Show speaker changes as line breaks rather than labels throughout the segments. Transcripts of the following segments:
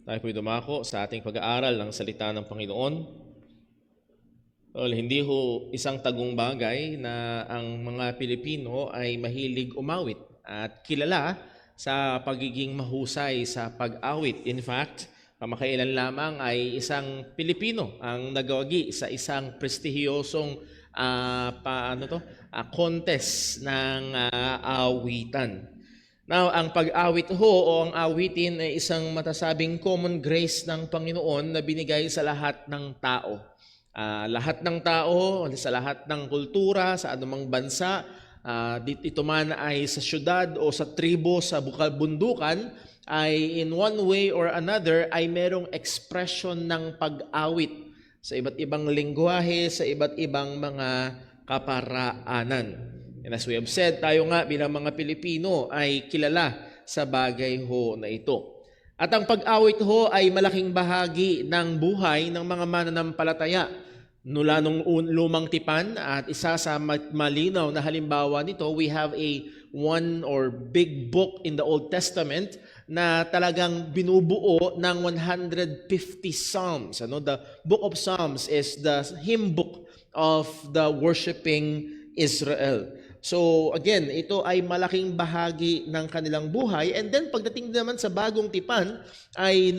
Tayo po'y dumako sa ating pag-aaral ng salita ng Panginoon. Well, hindi ho isang tagong bagay na ang mga Pilipino ay mahilig umawit at kilala sa pagiging mahusay sa pag-awit. In fact, kamakailan lamang ay isang Pilipino ang nagawagi sa isang prestihiyosong contest ng awitan. Now, ang pag-awit ho o ang awitin ay isang matasabing common grace ng Panginoon na binigay sa lahat ng tao. Lahat ng tao, sa lahat ng kultura, sa anumang bansa, ito man ay sa syudad o sa tribo, sa bundukan, ay in one way or another ay merong expression ng pag-awit sa iba't ibang lengguwahe, sa iba't ibang mga kaparaanan. And as we have said, tayo nga bilang mga Pilipino ay kilala sa bagay ho na ito. At ang pag-awit ho ay malaking bahagi ng buhay ng mga mananampalataya. Mula nung lumang tipan at isa sa malinaw na halimbawa nito, we have one big book in the Old Testament na talagang binubuo ng 150 Psalms. The book of Psalms is the hymn book of the worshiping Israel. So again, ito ay malaking bahagi ng kanilang buhay. And then pagdating naman sa bagong tipan, ay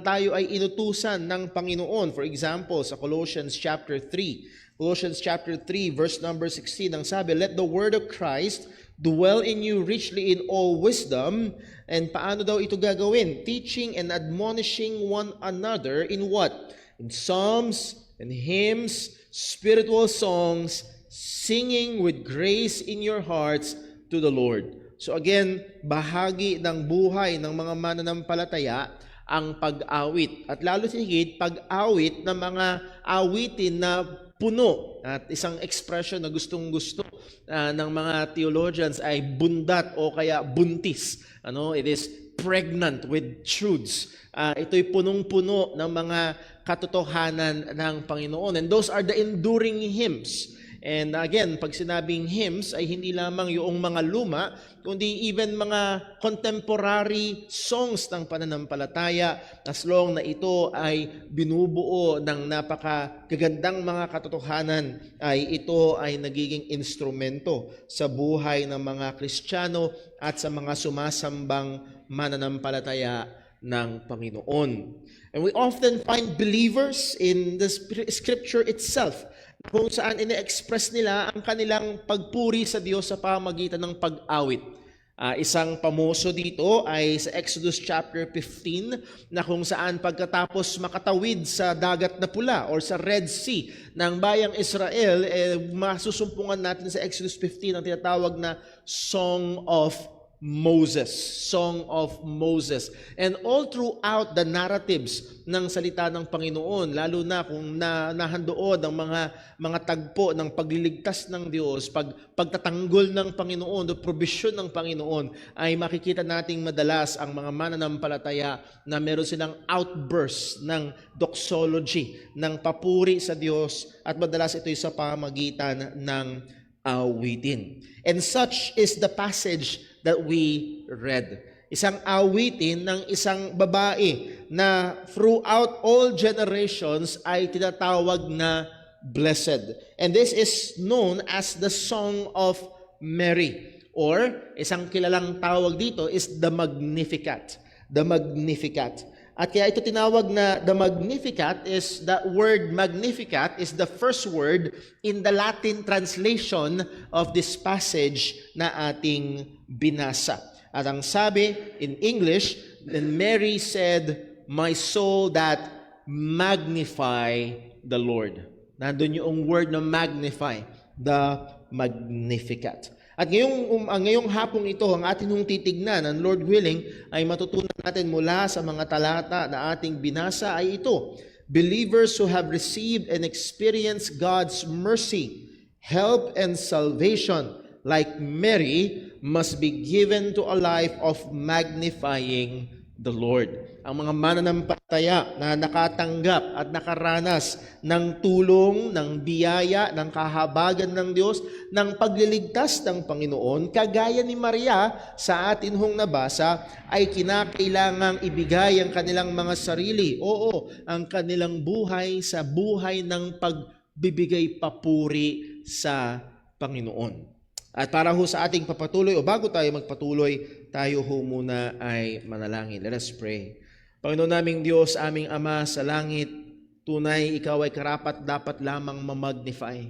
tayo ay inutusan ng Panginoon. For example, sa Colossians chapter 3. Colossians chapter 3 verse number 16, ang sabi, "Let the word of Christ dwell in you richly in all wisdom." And paano daw ito gagawin? "Teaching and admonishing one another in what? In psalms and hymns, spiritual songs, singing with grace in your hearts to the Lord." So again, bahagi ng buhay ng mga mananampalataya ang pag-awit. At lalo higit, pag-awit ng mga awitin na puno. At isang expression na gustong-gusto ng mga theologians ay bundat o kaya buntis. It is pregnant with truths. Ito'y punong-puno ng mga katotohanan ng Panginoon. And those are the enduring hymns. And again, pag sinabing hymns ay hindi lamang yung mga luma, kundi even mga contemporary songs ng pananampalataya, as long na ito ay binubuo ng napakagagandang mga katotohanan, ay ito ay nagiging instrumento sa buhay ng mga Kristiyano at sa mga sumasambang mananampalataya ng Panginoon. And we often find believers in the scripture itself kung saan ine-express nila ang kanilang pagpuri sa Diyos sa pamamagitan ng pag-awit. Isang pamoso dito ay sa Exodus chapter 15 na kung saan pagkatapos makatawid sa dagat na pula or sa Red Sea ng bayang Israel, masusumpungan natin sa Exodus 15 ang tinatawag na Song of Moses. Song of Moses. And all throughout the narratives ng salita ng Panginoon, lalo na kung nahandoon ang mga tagpo ng pagliligtas ng Diyos, pagtatanggol ng Panginoon, o provision ng Panginoon, ay makikita nating madalas ang mga mananampalataya na meron silang outburst ng doxology, ng papuri sa Diyos, at madalas ito'y sa pamamagitan ng awitin. And such is the passage that we read. Isang awitin ng isang babae na throughout all generations ay tinatawag na blessed. And this is known as the Song of Mary. Or isang kilalang tawag dito is the Magnificat. The Magnificat. At kaya ito tinawag na the Magnificat is, that word Magnificat is the first word in the Latin translation of this passage na ating binasa. At ang sabi in English, "Then Mary said, my soul that magnify the Lord." Nandun yung word na magnify, the Magnificat. At ngayong hapong ito, ang ating titignan, ang Lord willing, ay matutunan natin mula sa mga talata na ating binasa ay ito. Believers who have received and experienced God's mercy, help, and salvation, like Mary, must be given to a life of magnifying the Lord. Ang mga mananampalataya na nakatanggap at nakaranas ng tulong, ng biyaya, ng kahabagan ng Diyos, ng pagliligtas ng Panginoon, kagaya ni Maria sa atin hong nabasa, ay kinakailangang ibigay ang kanilang mga sarili, ang kanilang buhay sa buhay ng pagbibigay papuri sa Panginoon. At para ho sa ating papatuloy o bago tayo magpatuloy, tayo ho muna ay manalangin. Let us pray. Panginoon naming Diyos, aming Ama sa langit, tunay ikaw ay karapat dapat lamang mamagnify.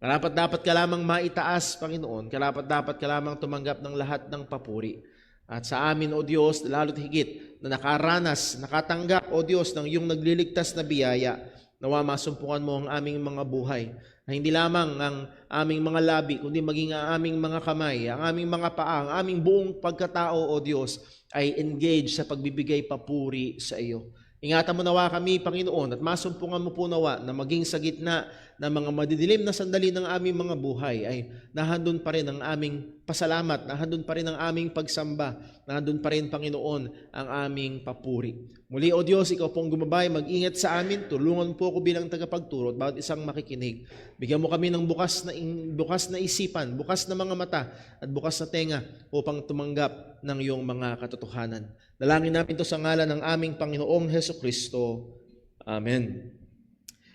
Karapat dapat ka lamang maitaas, Panginoon. Karapat dapat ka lamang tumanggap ng lahat ng papuri. At sa amin, O Diyos, lalo't higit na nakaranas, nakatanggap, O Diyos, ng iyong nagliligtas na biyaya, nawa masumpungan mo ang aming mga buhay, na hindi lamang ang aming mga labi, kundi maging ang aming mga kamay, ang aming mga paa, ang aming buong pagkatao, O Diyos, ay engage sa pagbibigay papuri sa iyo. Ingatan mo nawa kami, Panginoon, at masumpungan mo po nawa na maging sa gitna ng mga madidilim na sandali ng aming mga buhay ay nahandun pa rin ang aming pasalamat, nahandun pa rin ang aming pagsamba, nahandun pa rin, Panginoon, ang aming papuri. Muli, O Diyos, ikaw pong gumabay, mag-ingat sa amin, tulungan po ako bilang tagapagturo at bawat isang makikinig. Bigyan mo kami ng bukas na isipan, bukas na mga mata at bukas na tenga upang tumanggap ng iyong mga katotohanan. Dalangin namin ito sa ngalan ng aming Panginoong Hesukristo. Amen.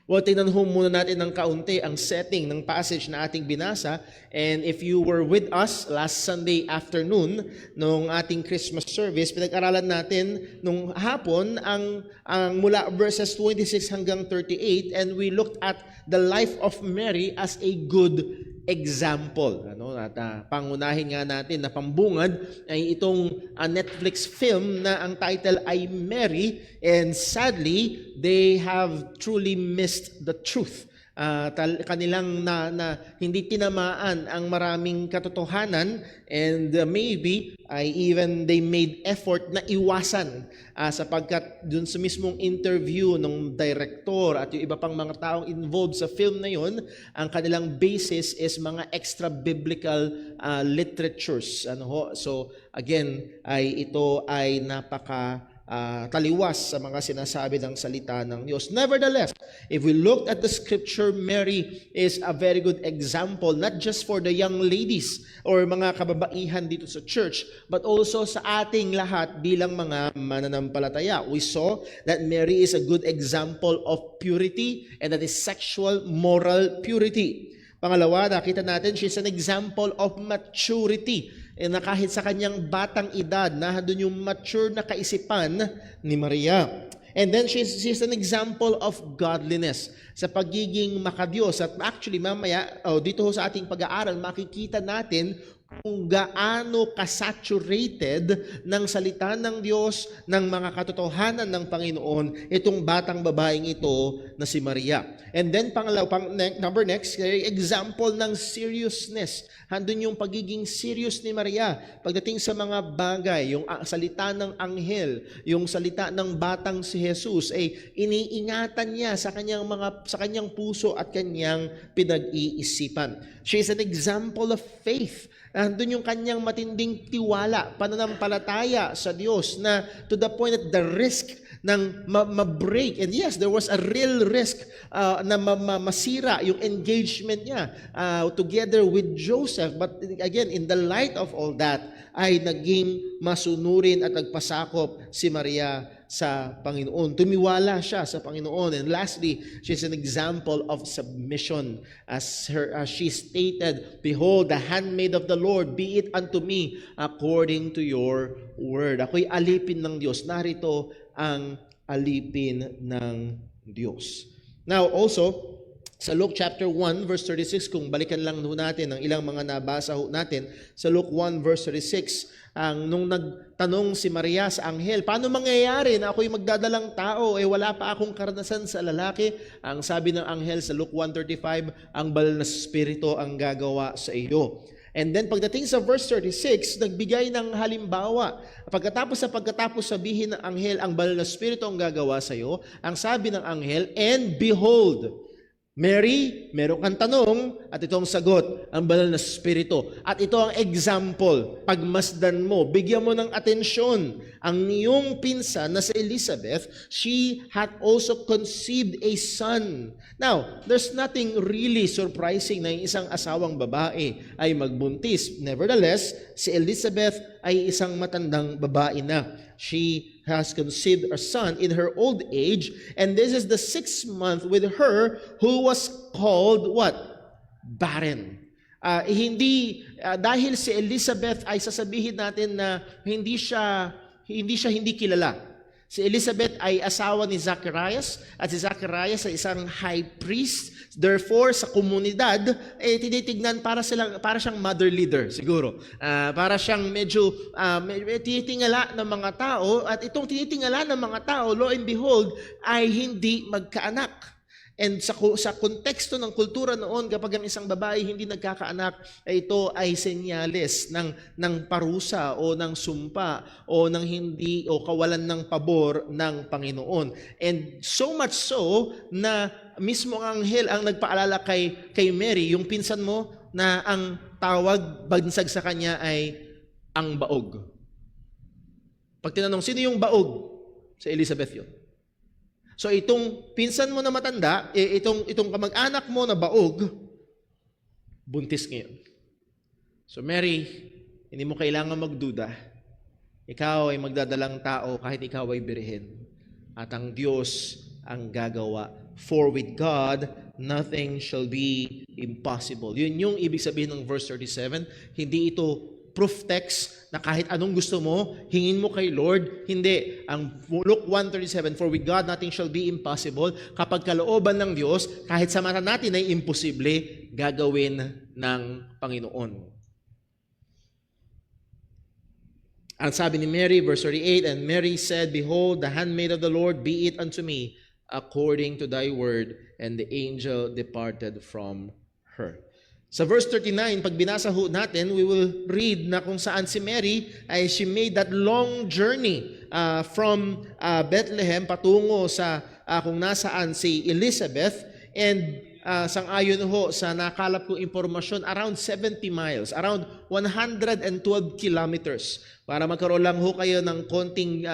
Well, tingnan ho muna natin ng kaunti ang setting ng passage na ating binasa. And if you were with us last Sunday afternoon nung ating Christmas service, pinag-aralan natin nung hapon ang mula verses 26 hanggang 38, and we looked at the life of Mary as a good example. At pangunahin nga natin na pambungad ay itong Netflix film na ang title ay Mary, and sadly, they have truly missed the truth. Kanilang hindi tinamaan ang maraming katotohanan, and maybe they made effort na iwasan sapagkat dun sa mismong interview ng director at yung iba pang mga taong involved sa film na yun, ang kanilang basis is mga extra biblical literatures. So again, ito ay taliwas sa mga sinasabi ng salita ng Diyos. Nevertheless, if we look at the scripture, Mary is a very good example, not just for the young ladies or mga kababaihan dito sa church, but also sa ating lahat bilang mga mananampalataya. We saw that Mary is a good example of purity, and that is sexual moral purity. Pangalawa, nakita natin she's an example of maturity. Na kahit sa kanyang batang edad, nandun yung mature na kaisipan ni Maria. And then she's an example of godliness sa pagiging makadiyos. At actually, mamaya, dito sa ating pag-aaral, makikita natin kung gaano kasaturated ng salita ng Diyos, ng mga katotohanan ng Panginoon, itong batang babaeng ito na si Maria. And then, number next, example ng seriousness. Handun yung pagiging serious ni Maria pagdating sa mga bagay, yung salita ng anghel, yung salita ng batang si Jesus, iniingatan niya sa kanyang puso at kanyang pinag-iisipan. She is an example of faith. Nandun yung kanyang matinding tiwala, pananampalataya sa Diyos na to the point that the risk ng ma-break, and yes, there was a real risk na masira yung engagement niya together with Joseph. But again, in the light of all that, ay naging masunurin at nagpasakop si Maria sa Panginoon. Tumiwala siya sa Panginoon. And lastly, she's an example of submission. As she stated, "Behold, the handmaid of the Lord, be it unto me according to your word." Ako'y alipin ng Diyos. Narito ang alipin ng Diyos. Now, also, sa Luke chapter 1, verse 36, kung balikan lang natin ang ilang mga nabasa natin, sa Luke 1, verse 36, nung nagtanong si Maria sa anghel, paano mangyayari na ako'y magdadalang tao, wala pa akong karanasan sa lalaki? Ang sabi ng anghel sa Luke 1:35, ang banal na Espiritu ang gagawa sa iyo. And then pagdating sa verse 36, nagbigay ng halimbawa. Pagkatapos sabihin ng anghel, ang banal na Espiritu ang gagawa sa iyo, ang sabi ng anghel, and behold, Mary, meron kang tanong at ito ang sagot, ang banal na spirito. At ito ang example, pagmasdan mo, bigyan mo ng atensyon. Ang iyong pinsan na si Elizabeth, she had also conceived a son. Now, there's nothing really surprising na yung isang asawang babae ay magbuntis. Nevertheless, si Elizabeth ay isang matandang babae na. She has conceived a son in her old age, and this is the 6th month with her who was called what? Barren. Dahil si Elizabeth ay sasabihin natin na hindi kilala. Si Elizabeth ay asawa ni Zacharias at si Zacharias ay isang high priest. Therefore, sa komunidad, tinitignan para siyang mother leader siguro. Para siyang medyo tinitingala ng mga tao at itong tinitingala ng mga tao, lo and behold, ay hindi magkaanak. And sa konteksto ng kultura noon, kapag ang isang babae hindi nagkakaanak, ito ay senyales ng parusa o ng sumpa o ng hindi o kawalan ng pabor ng Panginoon. And so much so na mismo ang anghel ang nagpaalala kay Mary, yung pinsan mo, na ang tawag bansag sa kanya ay ang baog. Pag tinanong, sino yung baog? Si Elizabeth yun. So itong pinsan mo na matanda, itong kamag-anak mo na baog, buntis ngayon. So Mary, hindi mo kailangan magduda. Ikaw ay magdadalang tao kahit ikaw ay birhen. At ang Diyos ang gagawa. For with God, nothing shall be impossible. Yun yung ibig sabihin ng verse 37. Hindi ito proof text na kahit anong gusto mo, hingin mo kay Lord. Hindi. Ang Luke 1:37, for with God nothing shall be impossible. Kapag kalooban ng Diyos, kahit sa mata natin ay imposible, gagawin ng Panginoon. Ang sabi ni Mary, verse 38, and Mary said, behold, the handmaid of the Lord, be it unto me according to thy word. And the angel departed from her. Sa verse 39, pag binasa ho natin, we will read na kung saan si Mary ay she made that long journey from Bethlehem patungo sa kung nasaan si Elizabeth. And sang-ayon ho sa nakalap kong impormasyon, around 70 miles, around 112 kilometers. Para magkaroon lang ho kayo ng konting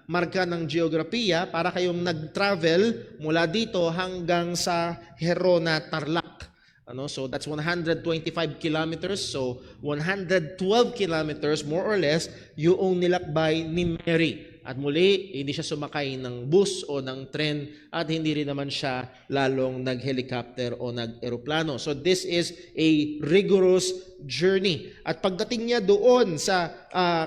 marka ng geografiya, para kayong nag-travel mula dito hanggang sa Herona, Tarlac. So that's 125 kilometers. So 112 kilometers, more or less, yung nilakbay ni Mary. At muli, hindi siya sumakay ng bus o ng tren at hindi rin naman siya lalong nag-helicopter o nag-aeroplano. So this is a rigorous journey. At pagdating niya doon sa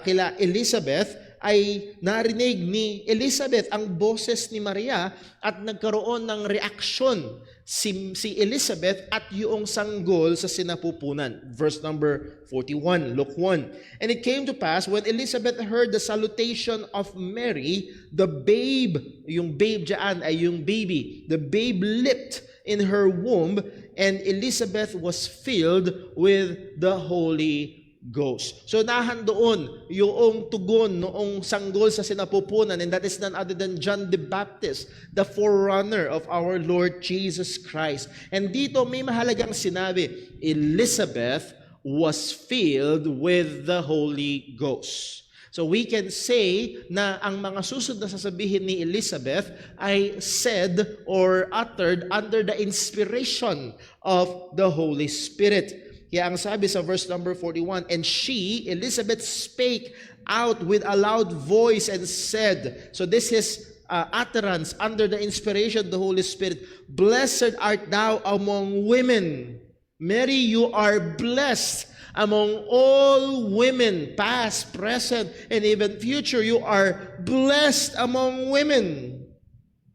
kila Elizabeth, ay narinig ni Elizabeth ang boses ni Maria at nagkaroon ng reaksyon si Elizabeth at yung sanggol sa sinapupunan. Verse number 41, Luke 1. And it came to pass, when Elizabeth heard the salutation of Mary, the babe, yung babe dyan ay yung baby, the babe leapt in her womb, and Elizabeth was filled with the Holy Ghost. So nahandoon yung tugon noong sanggol sa sinapupunan, and that is none other than John the Baptist, the forerunner of our Lord Jesus Christ. And dito may mahalagang sinabi, Elizabeth was filled with the Holy Ghost. So we can say na ang mga susunod na sasabihin ni Elizabeth ay said or uttered under the inspiration of the Holy Spirit. Kaya ang sabi sa verse number 41, and she, Elizabeth, spake out with a loud voice and said, so this is utterance under the inspiration of the Holy Spirit, blessed art thou among women. Mary, you are blessed among all women, past, present, and even future. You are blessed among women.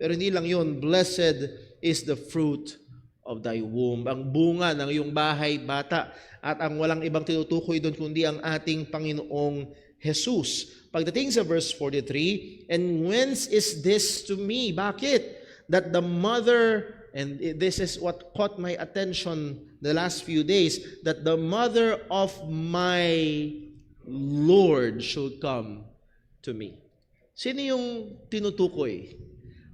Pero hindi lang yun, blessed is the fruit of thy womb. Ang bunga ng iyong bahay, bata. At ang walang ibang tinutukoy doon kundi ang ating Panginoong Jesus. Pagdating sa verse 43, and whence is this to me? Bakit? That the mother, and this is what caught my attention the last few days, that the mother of my Lord should come to me. Sino yung tinutukoy?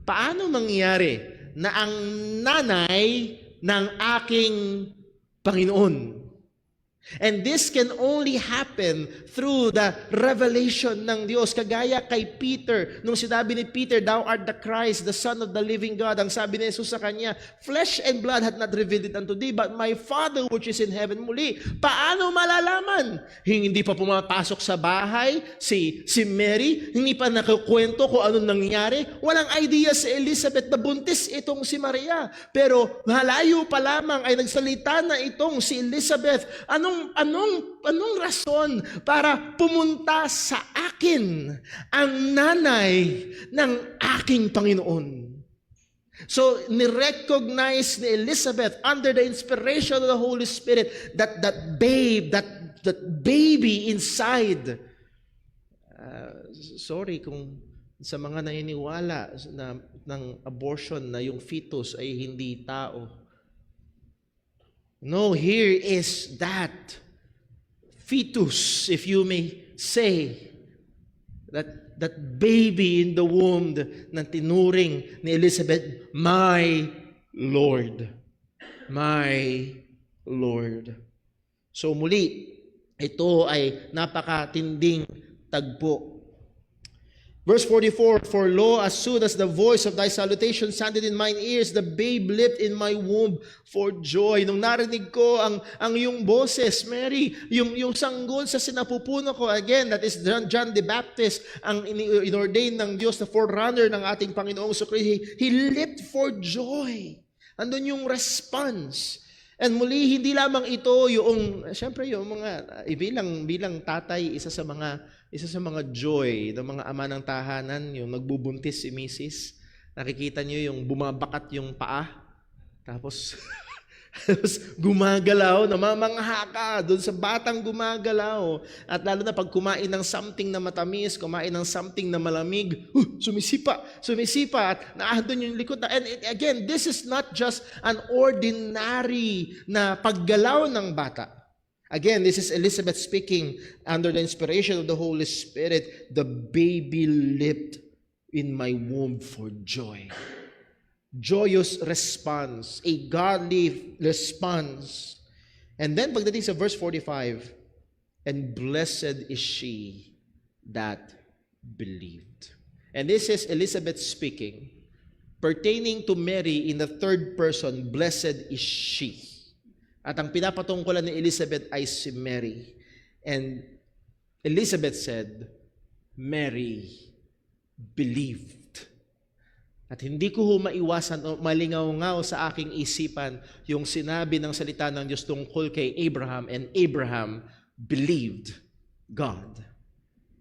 Paano mangyari na ang nanay ng aking Panginoon. And this can only happen through the revelation ng Diyos. Kagaya kay Peter, nung sinabi ni Peter, "Thou art the Christ, the Son of the living God." Ang sabi ni Jesus sa kanya, "Flesh and blood hath not revealed it unto thee, but my Father which is in heaven." Muli, paano malalaman? Hindi pa pumapasok sa bahay si Mary, hindi pa nakukwento kung anong nangyari. Walang idea si Elizabeth na buntis itong si Maria. Pero malayo pa lamang ay nagsalita na itong si Elizabeth. Anong rason para pumunta sa akin ang nanay ng aking Panginoon? So, ni-recognize ni Elizabeth under the inspiration of the Holy Spirit that baby inside. Sorry kung sa mga naniniwala ng abortion na yung fetus ay hindi tao. No, here is that fetus, if you may say, that baby in the womb na tinuring ni Elizabeth, my Lord. My Lord. So muli, ito ay napakatinding tagpo. Verse 44, "For lo, as soon as the voice of thy salutation sounded in mine ears, the babe leaped in my womb for joy." Nung narinig ko ang iyong boses, Mary, yung sanggol sa sinapupuno ko, again, that is John the Baptist, ang inordain ng Diyos na forerunner ng ating Panginoong Jesucristo, he leaped for joy. Andun yung response. And muli, hindi lamang ito siyempre yung mga, bilang tatay, isa sa mga joy ng mga ama ng tahanan, yung nagbubuntis si Mrs. Nakikita niyo yung bumabakat yung paa, tapos gumagalaw, namamangha ka doon sa batang gumagalaw. At lalo na pag kumain ng something na matamis, kumain ng something na malamig, sumisipa, at naandun yung likod. And again, this is not just an ordinary na paggalaw ng bata. Again, this is Elizabeth speaking under the inspiration of the Holy Spirit. "The baby leaped in my womb for joy." Joyous response, a godly response. And then pagdating sa verse 45, "And blessed is she that believed." And this is Elizabeth speaking, pertaining to Mary in the third person, blessed is she. At ang pinapatungkulan ni Elizabeth ay si Mary. And Elizabeth said, "Mary believed." At hindi ko maiwasan o malingaw-ngaw sa aking isipan yung sinabi ng salita ng Diyos tungkol kay Abraham, and Abraham believed God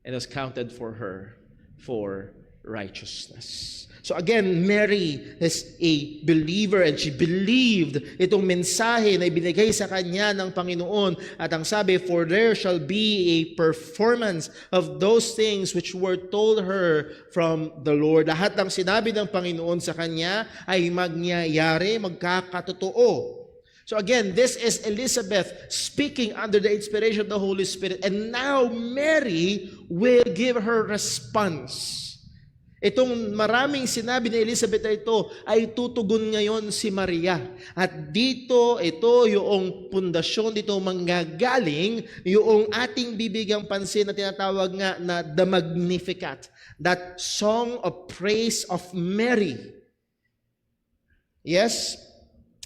and was counted for her for righteousness. So again, Mary is a believer and she believed itong mensahe na ibinigay sa kanya ng Panginoon. At ang sabi, "For there shall be a performance of those things which were told her from the Lord." Lahat ng sinabi ng Panginoon sa kanya ay magyayari, magkakatotoo. So again, this is Elizabeth speaking under the inspiration of the Holy Spirit. And now Mary will give her response. Itong maraming sinabi ni Elizabeth na ito ay tutugon ngayon si Maria. At dito, ito yung pundasyon, dito manggagaling yung ating bibigyang pansin na tinatawag nga na the Magnificat. That song of praise of Mary. Yes,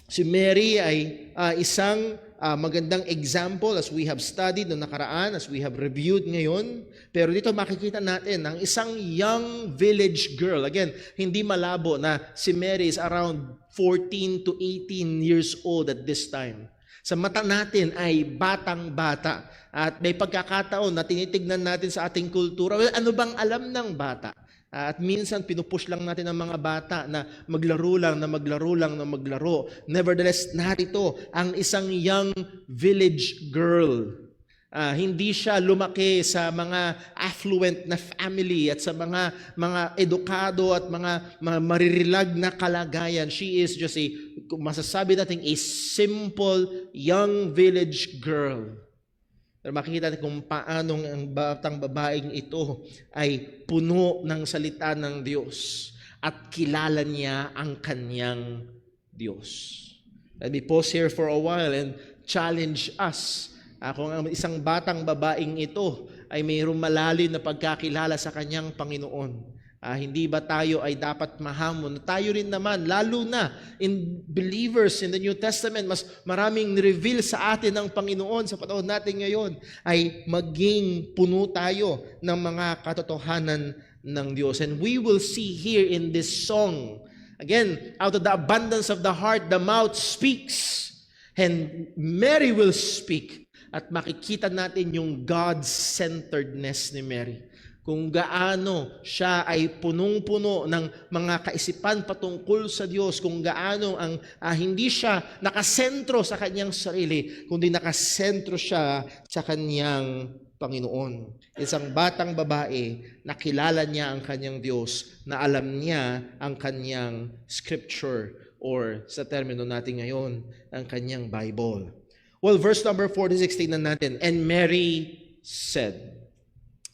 si Mary ay isang magandang example as we have studied noong nakaraan, as we have reviewed ngayon. Pero dito makikita natin ang isang young village girl. Again, hindi malabo na si Mary is around 14 to 18 years old at this time. Sa mata natin ay batang-bata. At may pagkakataon na tinitignan natin sa ating kultura, well, ano bang alam ng bata? At minsan pinupush lang natin ang mga bata na maglaro lang. Nevertheless, narito ang isang young village girl. Hindi siya lumaki sa mga affluent na family at sa mga edukado at mga maririlag na kalagayan. She is just masasabi natin, a simple young village girl. Pero makikita natin kung paano ang batang babaeng ito ay puno ng salita ng Diyos at kilala niya ang kanyang Diyos. Let me pause here for a while and challenge us. Kung ang isang batang babaeng ito ay mayroong malalim na pagkakilala sa kanyang Panginoon, hindi ba tayo ay dapat mahamon? Tayo rin naman, lalo na in believers in the New Testament, mas maraming reveal sa atin ng Panginoon sa panahon natin ngayon, ay maging puno tayo ng mga katotohanan ng Diyos. And we will see here in this song, again, out of the abundance of the heart, the mouth speaks. And Mary will speak. At makikita natin yung God-centeredness ni Mary. Kung gaano siya ay punong-puno ng mga kaisipan patungkol sa Diyos, kung gaano ang hindi siya nakasentro sa kanyang sarili, kundi nakasentro siya sa kanyang Panginoon. Isang batang babae na kilala niya ang kanyang Diyos, na alam niya ang kanyang scripture, or sa termino natin ngayon, ang kanyang Bible. Well, verse number 46, tingnan natin. And Mary said,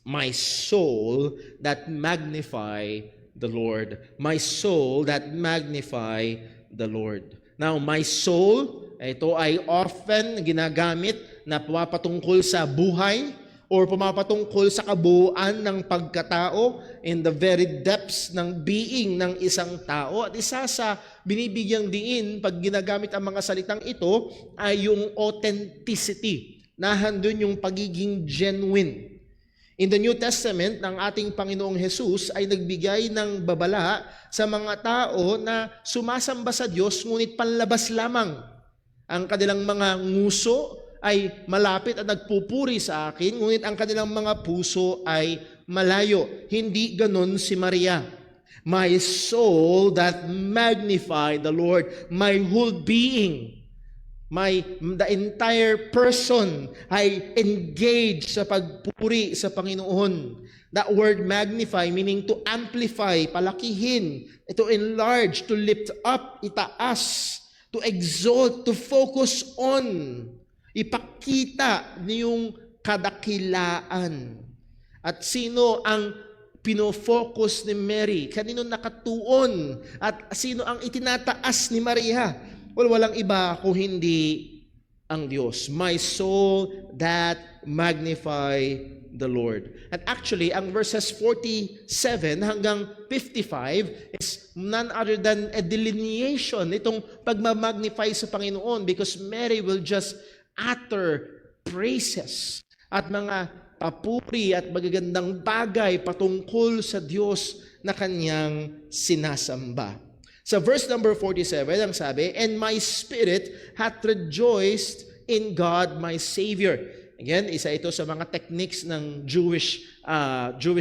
"My soul that magnify the Lord. My soul that magnify the Lord." Now, my soul, ito ay often ginagamit na pumapatungkol sa buhay or pumapatungkol sa kabuuan ng pagkatao, in the very depths ng being ng isang tao. At isa sa binibigyang diin pag ginagamit ang mga salitang ito ay yung authenticity. Nahandun yung pagiging genuine. In the New Testament, ng ating Panginoong Jesus ay nagbigay ng babala sa mga tao na sumasamba sa Diyos ngunit panlabas lamang. Ang kanilang mga nguso ay malapit at nagpupuri sa akin, ngunit ang kanilang mga puso ay malayo. Hindi ganon si Maria. My soul that magnify the Lord, my whole being, the entire person ay engaged sa pagpuri sa Panginoon. That word magnify meaning to amplify, palakihin, to enlarge, to lift up, itaas, to exalt, to focus on. Ipakita niyong kadakilaan. At sino ang pinofocus ni Mary? Kanino nakatuon? At sino ang itinataas ni Maria? Well, walang iba kung hindi ang Diyos. My soul that magnify the Lord. And actually, ang verses 47 hanggang 55 is none other than a delineation itong pagmamagnify sa Panginoon, because Mary will just utter praises at mga papuri at magagandang bagay patungkol sa Diyos na kanyang sinasamba. Sa verse number 47, ang sabi, "And my spirit hath rejoiced in God my Savior." Again, isa ito sa mga techniques ng Jewish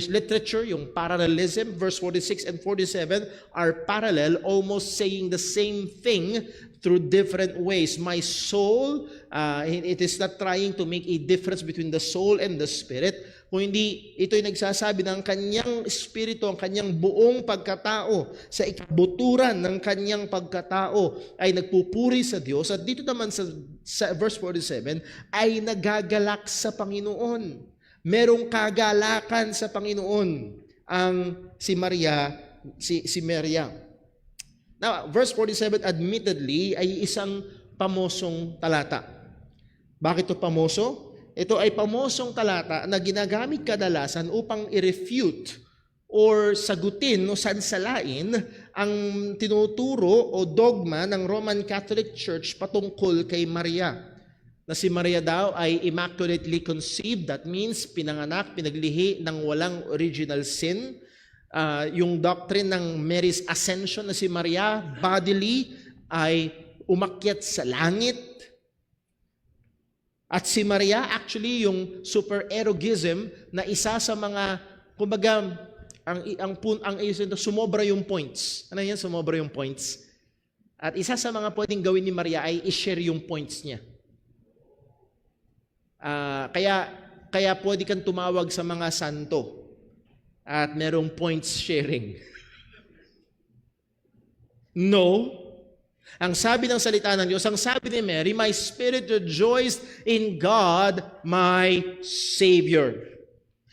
literature, yung parallelism. Verse 46 and 47 are parallel, almost saying the same thing through different ways. My soul, it is not trying to make a difference between the soul and the spirit, kung hindi ito'y nagsasabi ng kanyang espiritu, ang kanyang buong pagkatao, sa ikabuturan ng kanyang pagkatao ay nagpupuri sa Diyos. At dito naman sa verse 47 ay nagagalak sa Panginoon. Merong kagalakan sa Panginoon ang si Maria. Now, verse 47 admittedly ay isang pamosong talata. Bakit ito pamoso? Ito ay pamosong talata na ginagamit kadalasan upang i-refute or sagutin o sansalain ang tinuturo o dogma ng Roman Catholic Church patungkol kay Maria. Na si Maria daw ay immaculately conceived. That means pinanganak, pinaglihi ng walang original sin. Yung doctrine ng Mary's ascension na si Maria bodily ay umakyat sa langit. At si Maria actually yung super-erogism na isa sa mga, kumbaga, ang sumobra yung points. Ano yan? Sumobra yung points. At isa sa mga pwedeng gawin ni Maria ay i-share yung points niya. Kaya pwede kang tumawag sa mga santo at merong points sharing. No. Ang sabi ng salita ng Diyos, ang sabi ni Mary, "My spirit rejoiced in God, my Savior."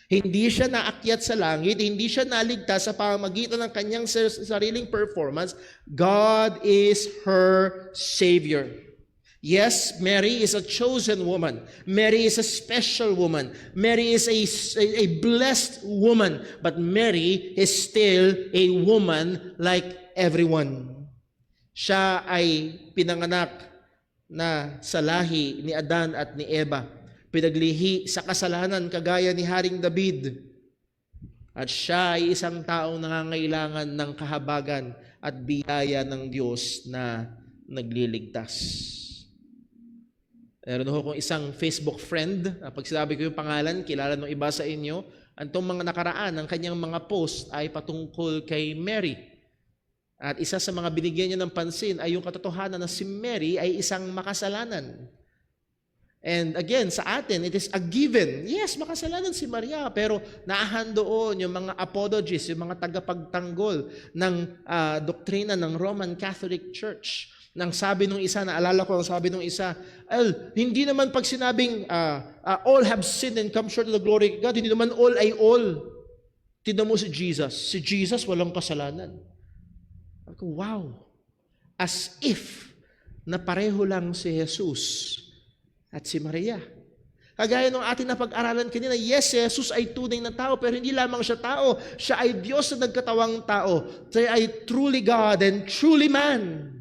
Hindi siya naakyat sa langit, hindi siya naligtas sa pamamagitan ng kanyang sariling performance. God is her Savior. Yes, Mary is a chosen woman. Mary is a special woman. Mary is a blessed woman. But Mary is still a woman like everyone. Siya ay pinanganak na sa lahi ni Adan at ni Eva. Pinaglihi sa kasalanan kagaya ni Haring David. At siya ay isang taong nangangailangan ng kahabagan at biyaya ng Diyos na nagliligtas. Meron ho kong isang Facebook friend, pag sinabi ko yung pangalan, kilala ng iba sa inyo, antong mga nakaraan, ang kanyang mga post ay patungkol kay Mary. At isa sa mga binigyan niya ng pansin ay yung katotohanan na si Mary ay isang makasalanan. And again, sa atin, it is a given. Yes, makasalanan si Maria, pero naahan doon yung mga apologists, yung mga tagapagtanggol ng doktrina ng Roman Catholic Church. Nang sabi nung isa, naalala ko ang sabi nung isa, hindi naman pag sinabing all have sinned and come short of the glory of God, hindi naman all ay all. Tignan mo si Jesus. Si Jesus walang kasalanan. Ako, wow. As if na pareho lang si Jesus at si Maria. Kagaya nung ating napag-aralan kanina, yes, si Jesus ay tunay na tao, pero hindi lamang siya tao. Siya ay Diyos na nagkatawang tao. Siya ay truly God and truly man.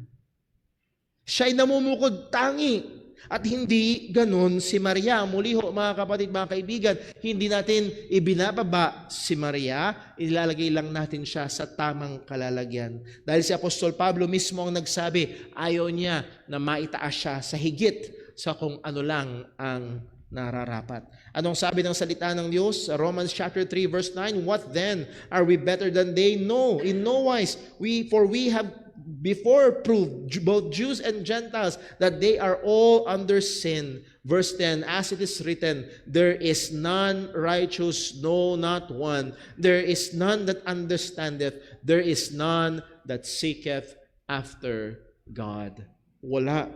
Siya ay namumukod tangi. At hindi ganun si Maria. Muli ho, mga kapatid, mga kaibigan, hindi natin ibinababa si Maria, ilalagay lang natin siya sa tamang kalalagyan. Dahil si Apostol Pablo mismo ang nagsabi, ayaw niya na maitaas siya sa higit sa kung ano lang ang nararapat. Anong sabi ng salita ng Diyos? Romans chapter 3 verse 9, what then? Are we better than they? No, in no wise. For we have before proved, both Jews and Gentiles, that they are all under sin. Verse 10, as it is written, there is none righteous, no, not one. There is none that understandeth. There is none that seeketh after God. Wala.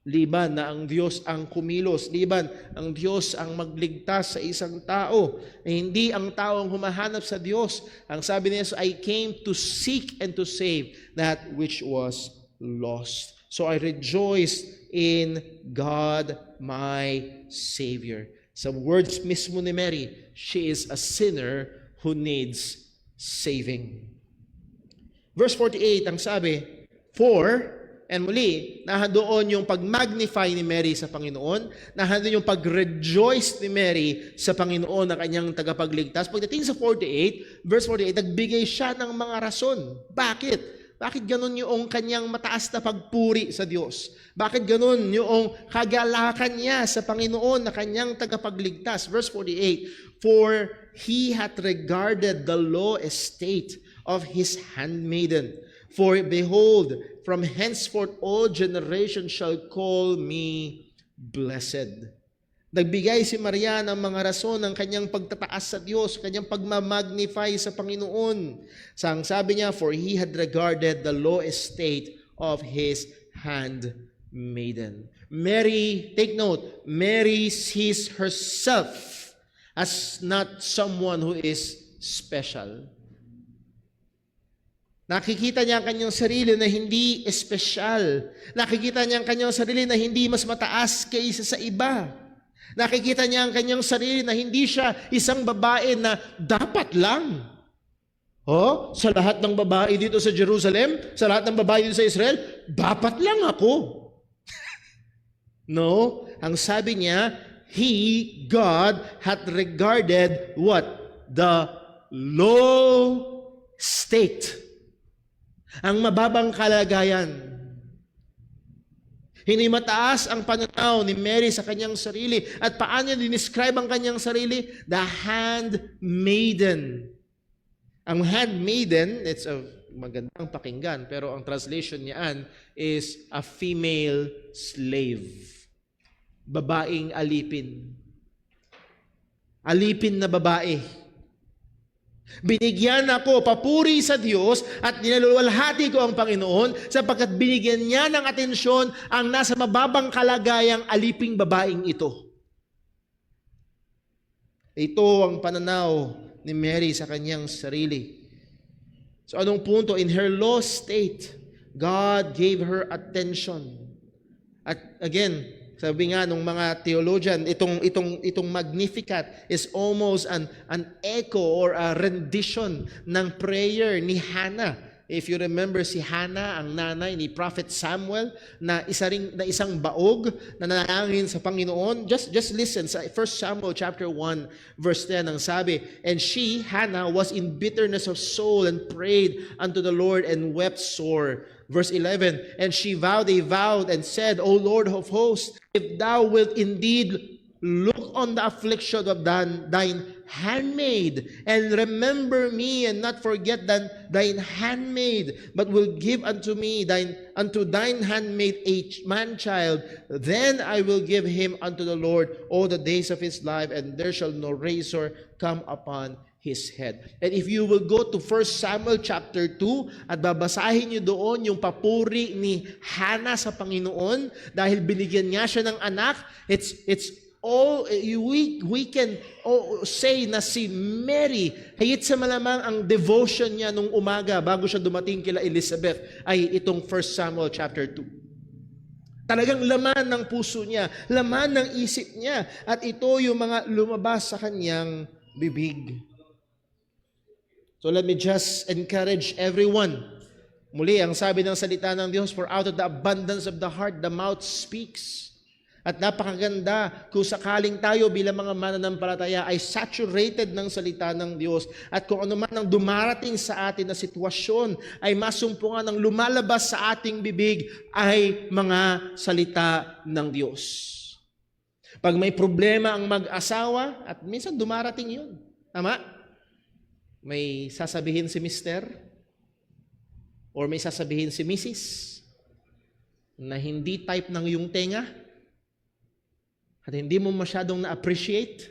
Liban na ang Diyos ang kumilos. Liban ang Diyos ang magligtas sa isang tao. Hindi ang tao ang humahanap sa Diyos. Ang sabi niya, I came to seek and to save that which was lost. So I rejoiced in God my Savior. Sa words mismo ni Mary, she is a sinner who needs saving. Verse 48, ang sabi, and muli, nahandoon yung pag-magnify ni Mary sa Panginoon, nahandoon yung pag-rejoice ni Mary sa Panginoon na kanyang tagapagligtas. Pagdating sa 48, verse 48, nagbigay siya ng mga rason. Bakit? Bakit ganun yung kanyang mataas na pagpuri sa Diyos? Bakit ganun yung kagalakan niya sa Panginoon na kanyang tagapagligtas? Verse 48, for he hath regarded the low estate of his handmaiden. For behold, from henceforth all generations shall call me blessed. Nagbigay si Maria ng mga rason ng kanyang pagtataas sa Diyos, kanyang pagmamagnify sa Panginoon. Sang sabi niya, for he had regarded the low estate of his handmaiden. Mary, take note, Mary sees herself as not someone who is special. Nakikita niya ang kanyang sarili na hindi espesyal. Nakikita niya ang kanyang sarili na hindi mas mataas kaysa sa iba. Nakikita niya ang kanyang sarili na hindi siya isang babae na dapat lang. Sa lahat ng babae dito sa Jerusalem, sa lahat ng babae dito sa Israel, dapat lang ako. No, ang sabi niya, God, hath regarded what? The low state. Ang mababang kalagayan. Hindi mataas ang pananaw ni Mary sa kanyang sarili. At paano niya dinescribe ang kanyang sarili? The handmaiden. Ang handmaiden, it's a magandang pakinggan, pero ang translation niyan is a female slave. Babaeng alipin. Alipin na babae. Binigyan ako, papuri sa Diyos at nilalwalhati ko ang Panginoon sapagkat binigyan niya ng atensyon ang nasa mababang kalagayang aliping babaeng ito. Ito ang pananaw ni Mary sa kanyang sarili. So anong punto? In her lost state, God gave her attention. At again, sabi nga nung mga theologian, itong Magnificat is almost an echo or a rendition ng prayer ni Hannah. If you remember si Hannah, ang nanay ni Prophet Samuel, na isang baog na nanalangin sa Panginoon. Just listen sa 1 Samuel chapter 1 verse 10 ang sabi, and she, Hannah, was in bitterness of soul and prayed unto the Lord and wept sore. Verse 11, and she vowed a vow and said, O Lord of hosts, if thou wilt indeed look on the affliction of thine handmaid, and remember me, and not forget thine handmaid, but will give unto thine handmaid a man-child, then I will give him unto the Lord all the days of his life, and there shall no razor come upon his head. And if you will go to 1 Samuel chapter 2 at babasahin niyo doon yung papuri ni Hannah sa Panginoon dahil binigyan niya siya ng anak, it's all we can say na si Mary, higit sa malamang ang devotion niya nung umaga bago siya dumating kila Elizabeth ay itong 1 Samuel chapter 2. Talagang laman ng puso niya, laman ng isip niya, at ito yung mga lumabas sa kanyang bibig. So let me just encourage everyone. Muli, ang sabi ng salita ng Diyos, for out of the abundance of the heart, the mouth speaks. At napakaganda kung sakaling tayo bilang mga mananampalataya ay saturated ng salita ng Diyos. At kung ano man ang dumarating sa atin na sitwasyon ay masumpungan ng lumalabas sa ating bibig ay mga salita ng Diyos. Pag may problema ang mag-asawa, at minsan dumarating yun. Tama? May sasabihin si Mister or may sasabihin si Mrs. na hindi type ng iyong tenga at hindi mo masyadong na-appreciate.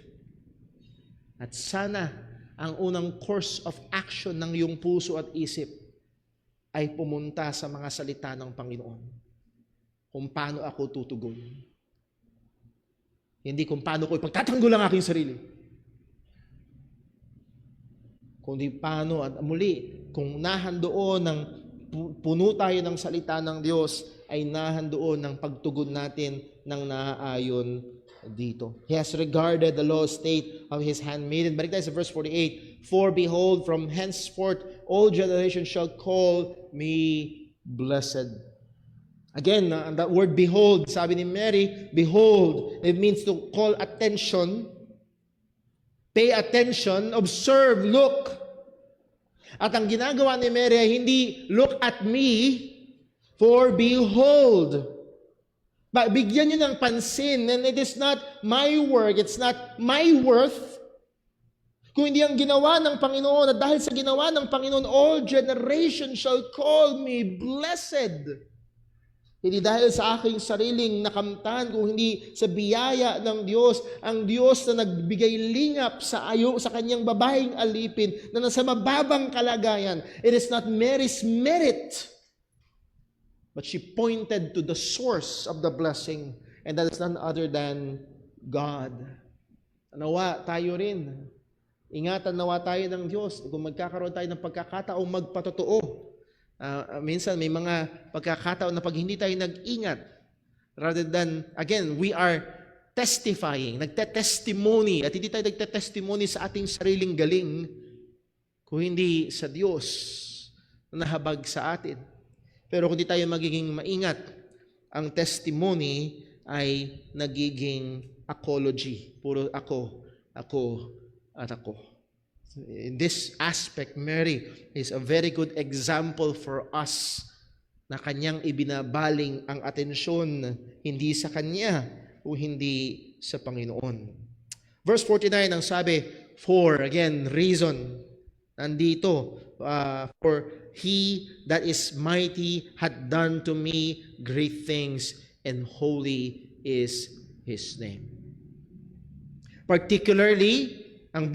At sana ang unang course of action ng iyong puso at isip ay pumunta sa mga salita ng Panginoon. Kung paano ako tutugon. Hindi kung paano ko ipagtatanggol ang aking sarili. Kundi paano, at muli, kung nahandoon ng puno tayo ng salita ng Diyos, ay nahandoon ng pagtugon natin ng naaayon dito. He has regarded the low state of his handmaiden. Balik tayo sa verse 48. For behold, from henceforth, all generations shall call me blessed. Again, that word behold, sabi ni Mary, behold, it means to call attention. Pay attention, observe, look. At ang ginagawa ni Mary ay hindi, look at me, for behold. Bigyan niyo ng pansin, and it is not my work, it's not my worth. Kung hindi ang ginawa ng Panginoon, at dahil sa ginawa ng Panginoon, all generations shall call me blessed. Hindi dahil sa aking sariling nakamtan, kung hindi sa biyaya ng Diyos, ang Diyos na nagbigay lingap sa kanyang babaeng alipin na nasa mababang kalagayan. It is not Mary's merit, but she pointed to the source of the blessing, and that is none other than God. Nawa tayo rin. Ingatan nawa tayo ng Diyos kung magkakaroon tayo ng pagkakataong magpatotoo. Minsan may mga pagkakataon na pag hindi tayo nag-ingat, rather than, again, we are testifying, nagte-testimony, at hindi tayo nagte-testimony sa ating sariling galing, kung hindi sa Diyos na nahabag sa atin. Pero kung di tayo magiging maingat, ang testimony ay nagiging apology. Puro ako, at ako. In this aspect, Mary is a very good example for us na kanyang ibinabaling ang atensyon hindi sa kanya o hindi sa Panginoon. Verse 49 ang sabi, for, again, reason. Nandito, for he that is mighty hath done to me great things, and holy is his name. Particularly, ang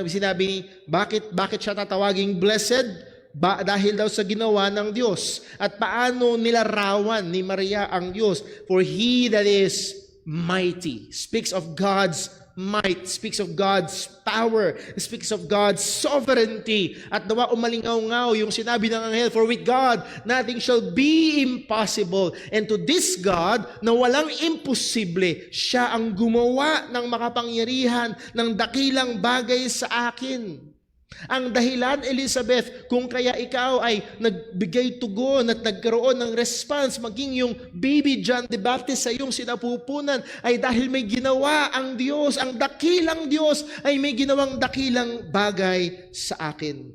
sinabi ni, bakit siya tatawaging blessed? Dahil daw sa ginawa ng Diyos. At paano nilarawan ni Maria ang Diyos? For he that is mighty speaks of God's might, speaks of God's power, speaks of God's sovereignty. At nawa umalingaw-ngaw yung sinabi ng anghel, for with God, nothing shall be impossible. And to this God, na walang imposible, siya ang gumawa ng makapangyarihan ng dakilang bagay sa akin. Ang dahilan, Elizabeth, kung kaya ikaw ay nagbigay tugon at nagkaroon ng response, maging yung baby John the Baptist sa iyong sinapupunan, ay dahil may ginawa ang Diyos, ang dakilang Diyos ay may ginawang dakilang bagay sa akin.